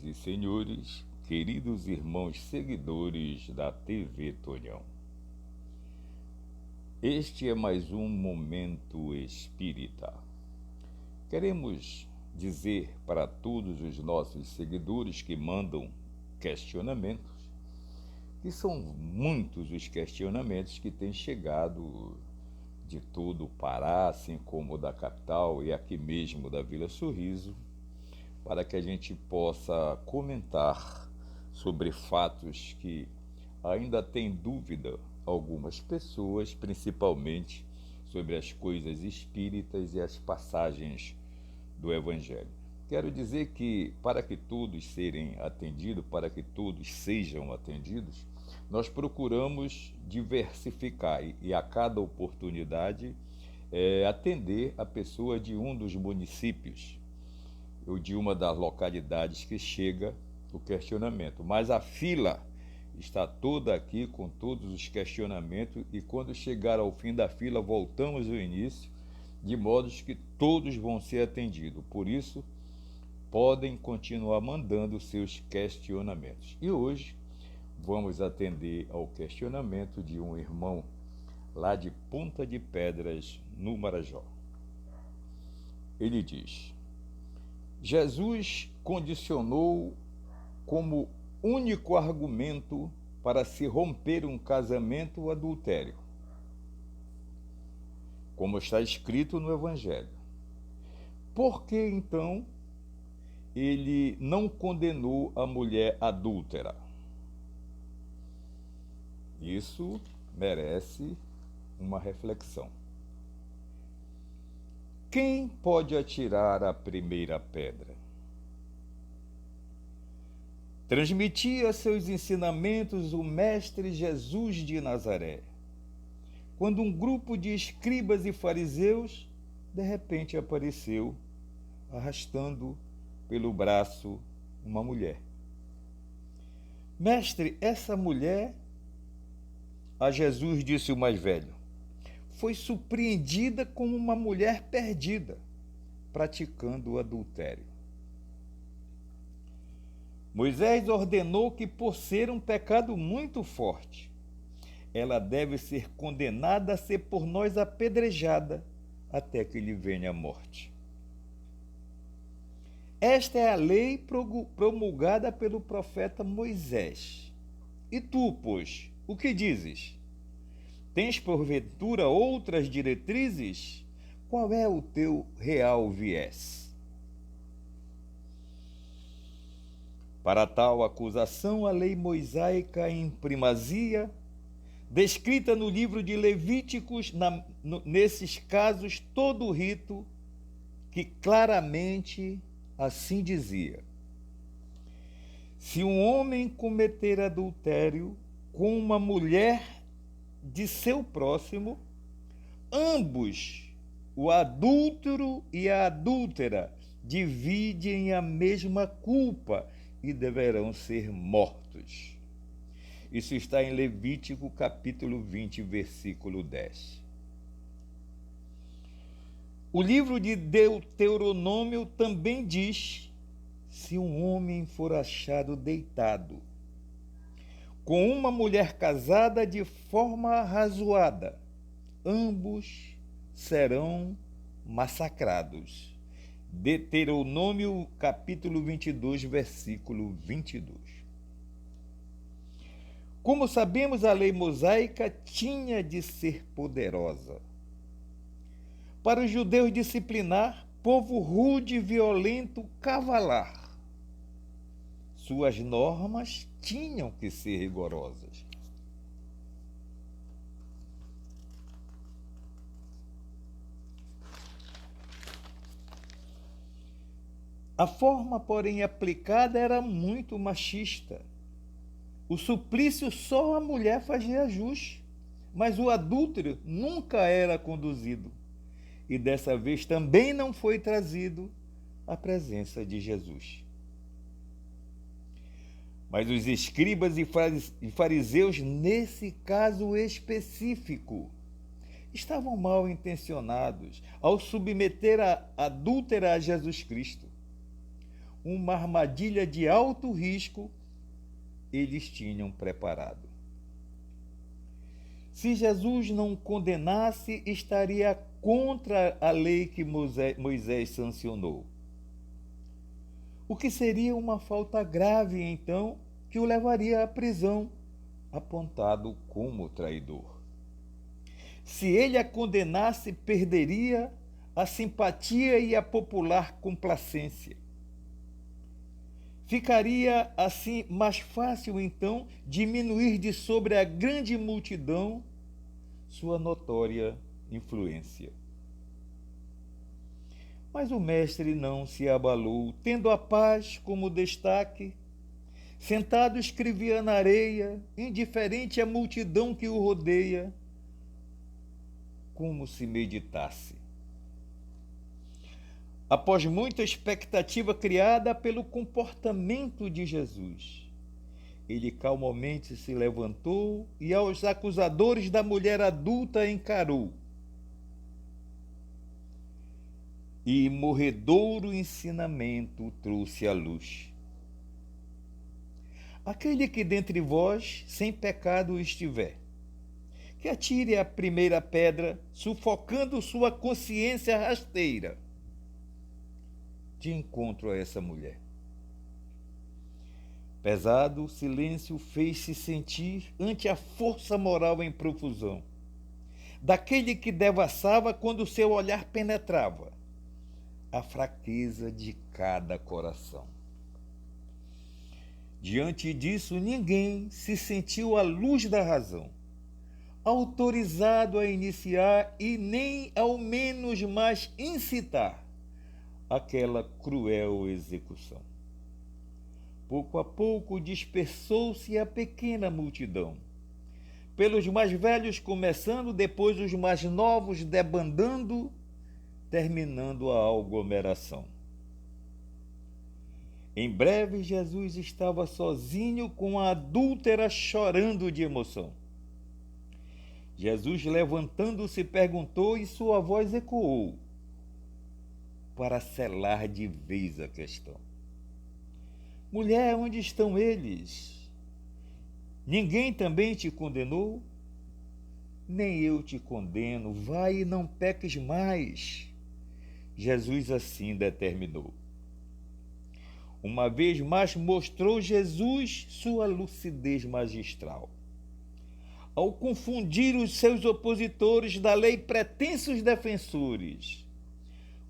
e senhores, queridos irmãos seguidores da TV Tonhão. Este é mais um Momento Espírita. Queremos dizer para todos os nossos seguidores que mandam questionamentos, que são muitos os questionamentos que têm chegado de todo o Pará, assim como da capital e aqui mesmo da Vila Sorriso, para que a gente possa comentar sobre fatos que ainda têm dúvida algumas pessoas, principalmente sobre as coisas espíritas e as passagens do Evangelho. Quero dizer que para que todos serem atendidos, para que todos sejam atendidos, nós procuramos diversificar e a cada oportunidade atender a pessoa de um dos municípios ou de uma das localidades que chega o questionamento. Mas a fila está toda aqui com todos os questionamentos e quando chegar ao fim da fila voltamos ao início, de modo que todos vão ser atendidos. Por isso, podem continuar mandando seus questionamentos. E hoje vamos atender ao questionamento de um irmão lá de Ponta de Pedras, no Marajó. Ele diz: Jesus condicionou como único argumento para se romper um casamento o adultério, como está escrito no Evangelho. Por que então ele não condenou a mulher adúltera? Isso merece uma reflexão. Quem pode atirar a primeira pedra? Transmitia seus ensinamentos o Mestre Jesus de Nazaré, quando um grupo de escribas e fariseus de repente apareceu, arrastando pelo braço uma mulher. Mestre, essa mulher, a Jesus disse o mais velho, foi surpreendida como uma mulher perdida, praticando o adultério. Moisés ordenou que, por ser um pecado muito forte, ela deve ser condenada a ser por nós apedrejada até que lhe venha a morte. Esta é a lei promulgada pelo profeta Moisés. E tu, pois, o que dizes? Tens porventura outras diretrizes? Qual é o teu real viés? Para tal acusação, a lei mosaica em primazia, descrita no livro de Levíticos, nesses casos, todo o rito que claramente assim dizia: se um homem cometer adultério com uma mulher de seu próximo, ambos, o adúltero e a adúltera, dividem a mesma culpa e deverão ser mortos. Isso está em Levítico capítulo 20, versículo 10. O livro de Deuteronômio também diz: se um homem for achado deitado com uma mulher casada de forma arrazoada, ambos serão massacrados. Deuteronômio capítulo 22, versículo 22. Como sabemos, a lei mosaica tinha de ser poderosa. Para os judeus disciplinar, povo rude, violento, cavalar, suas normas tinham que ser rigorosas. A forma, porém, aplicada era muito machista. O suplício só a mulher fazia jus, mas o adúltero nunca era conduzido. E dessa vez também não foi trazido à presença de Jesus. Mas os escribas e fariseus, nesse caso específico, estavam mal intencionados ao submeter a adúltera a Jesus Cristo. uma armadilha de alto risco eles tinham preparado. Se Jesus não condenasse, estaria contra a lei que Moisés sancionou. O que seria uma falta grave, então, que o levaria à prisão, apontado como traidor. Se ele a condenasse, perderia a simpatia e a popular complacência. Ficaria assim mais fácil, então, diminuir de sobre a grande multidão sua notória influência. Mas o mestre não se abalou, tendo a paz como destaque. Sentado escrevia na areia, indiferente à multidão que o rodeia, como se meditasse. Após muita expectativa criada pelo comportamento de Jesus, ele calmamente se levantou e aos acusadores da mulher adulta encarou. E morredouro ensinamento trouxe à luz. Aquele que dentre vós sem pecado estiver, que atire a primeira pedra, sufocando sua consciência rasteira, de encontro a essa mulher. Pesado silêncio fez-se sentir ante a força moral em profusão, daquele que devassava quando seu olhar penetrava a fraqueza de cada coração. Diante disso, ninguém se sentiu à luz da razão, autorizado a iniciar e nem ao menos mais incitar aquela cruel execução. Pouco a pouco dispersou-se a pequena multidão, pelos mais velhos começando, depois os mais novos debandando, terminando a aglomeração. Em breve, Jesus estava sozinho com a adúltera chorando de emoção. Jesus, levantando-se, perguntou e sua voz ecoou, para selar de vez a questão. Mulher, onde estão eles? Ninguém também te condenou? Nem eu te condeno, vai e não peques mais. Jesus assim determinou. Uma vez mais mostrou Jesus sua lucidez magistral. Ao confundir os seus opositores da lei, pretensos defensores,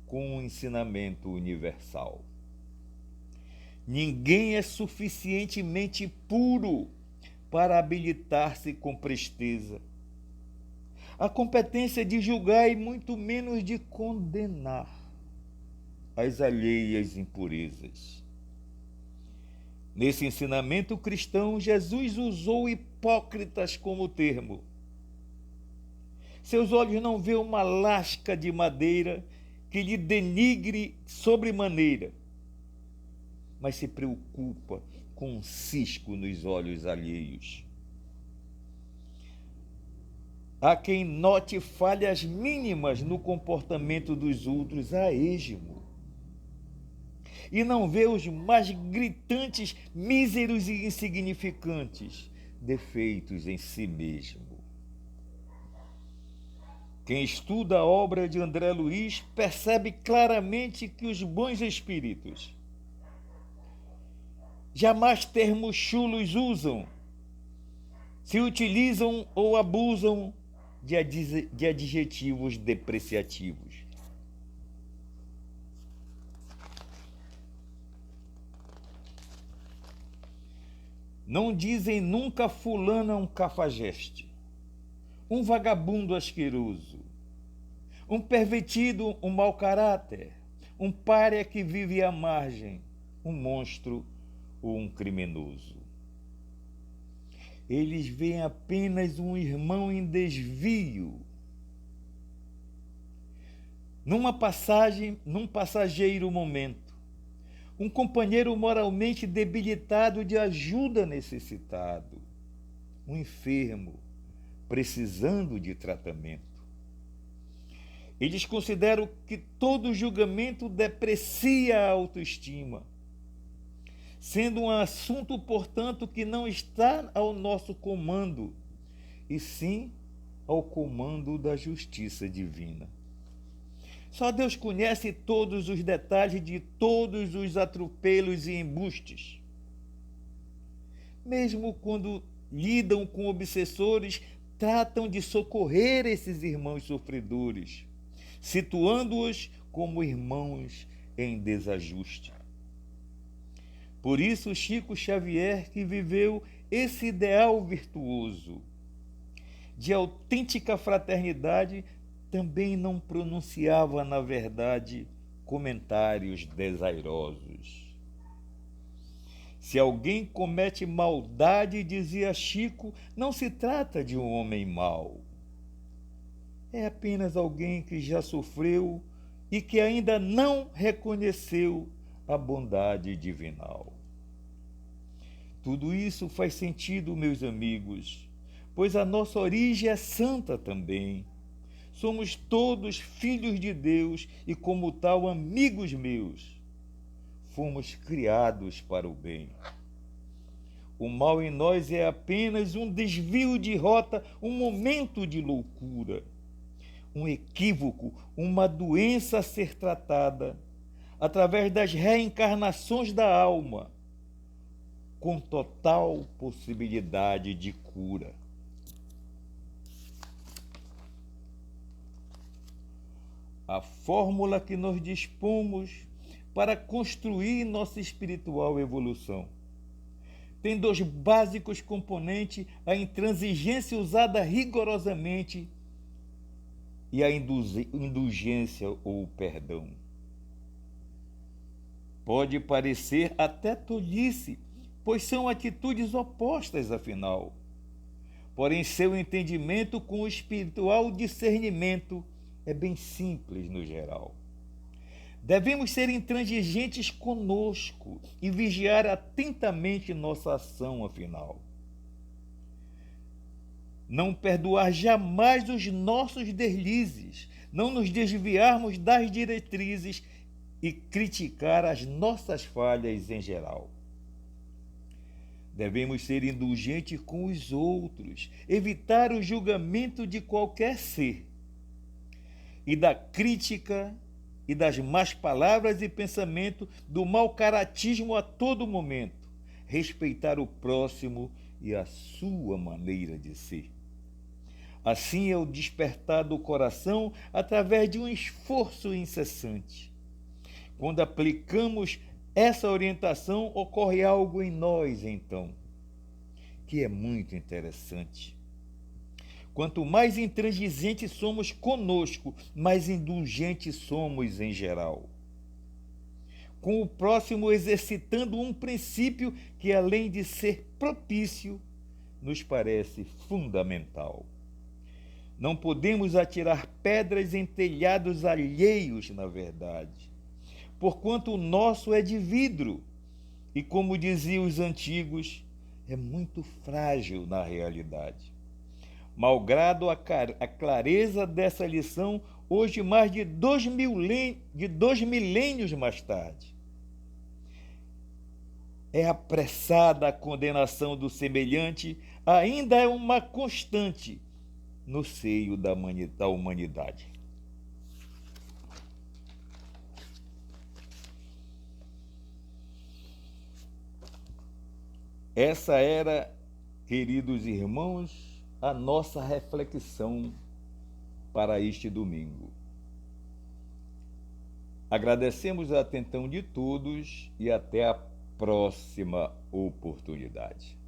com um ensinamento universal. Ninguém é suficientemente puro para habilitar-se com presteza a competência de julgar e muito menos de condenar as alheias impurezas. Nesse ensinamento cristão, Jesus usou hipócritas como termo. Seus olhos não vêem uma lasca de madeira que lhe denigre sobremaneira, mas se preocupa com um cisco nos olhos alheios. Há quem note falhas mínimas no comportamento dos outros a esmo, e não vê os mais gritantes, míseros e insignificantes defeitos em si mesmo. Quem estuda a obra de André Luiz percebe claramente que os bons espíritos jamais termos chulos usam, se utilizam ou abusam de adjetivos depreciativos. Não dizem nunca fulano é um cafajeste, um vagabundo asqueroso, um pervertido, um mau caráter, um pária que vive à margem, um monstro ou um criminoso. Eles veem apenas um irmão em desvio, num passageiro momento, um companheiro moralmente debilitado de ajuda necessitado, um enfermo precisando de tratamento. Eles consideram que todo julgamento deprecia a autoestima, sendo um assunto, portanto, que não está ao nosso comando, e sim ao comando da justiça divina. Só Deus conhece todos os detalhes de todos os atropelos e embustes. Mesmo quando lidam com obsessores, tratam de socorrer esses irmãos sofredores, situando-os como irmãos em desajuste. Por isso, Chico Xavier, que viveu esse ideal virtuoso de autêntica fraternidade, também não pronunciava, na verdade, comentários desairosos. Se alguém comete maldade, dizia Chico, não se trata de um homem mau. É apenas alguém que já sofreu e que ainda não reconheceu a bondade divinal. Tudo isso faz sentido, meus amigos, pois a nossa origem é santa também. Somos todos filhos de Deus e, como tal, amigos meus. Fomos criados para o bem. O mal em nós é apenas um desvio de rota, um momento de loucura, um equívoco, uma doença a ser tratada através das reencarnações da alma, com total possibilidade de cura. A fórmula que nós dispomos para construir nossa espiritual evolução tem dois básicos componentes: a intransigência usada rigorosamente e a indulgência ou perdão. Pode parecer até tolice, pois são atitudes opostas, afinal. Porém, seu entendimento com o espiritual discernimento é bem simples no geral. Devemos ser intransigentes conosco e vigiar atentamente nossa ação, afinal. Não perdoar jamais os nossos deslizes, não nos desviarmos das diretrizes e criticar as nossas falhas em geral. Devemos ser indulgentes com os outros, evitar o julgamento de qualquer ser e da crítica e das más palavras e pensamento, do mau caratismo a todo momento, respeitar o próximo e a sua maneira de ser. Assim é o despertar do coração através de um esforço incessante. Quando aplicamos essa orientação, ocorre algo em nós, então, que é muito interessante. Quanto mais intransigentes somos conosco, mais indulgentes somos em geral. Com o próximo exercitando um princípio que, além de ser propício, nos parece fundamental. Não podemos atirar pedras em telhados alheios, na verdade, porquanto o nosso é de vidro e, como diziam os antigos, é muito frágil na realidade. Malgrado a clareza dessa lição, hoje mais de 2 milênios mais tarde, é apressada a condenação do semelhante, ainda é uma constante no seio da humanidade. Essa era, queridos irmãos, a nossa reflexão para este domingo. Agradecemos a atenção de todos e até a próxima oportunidade.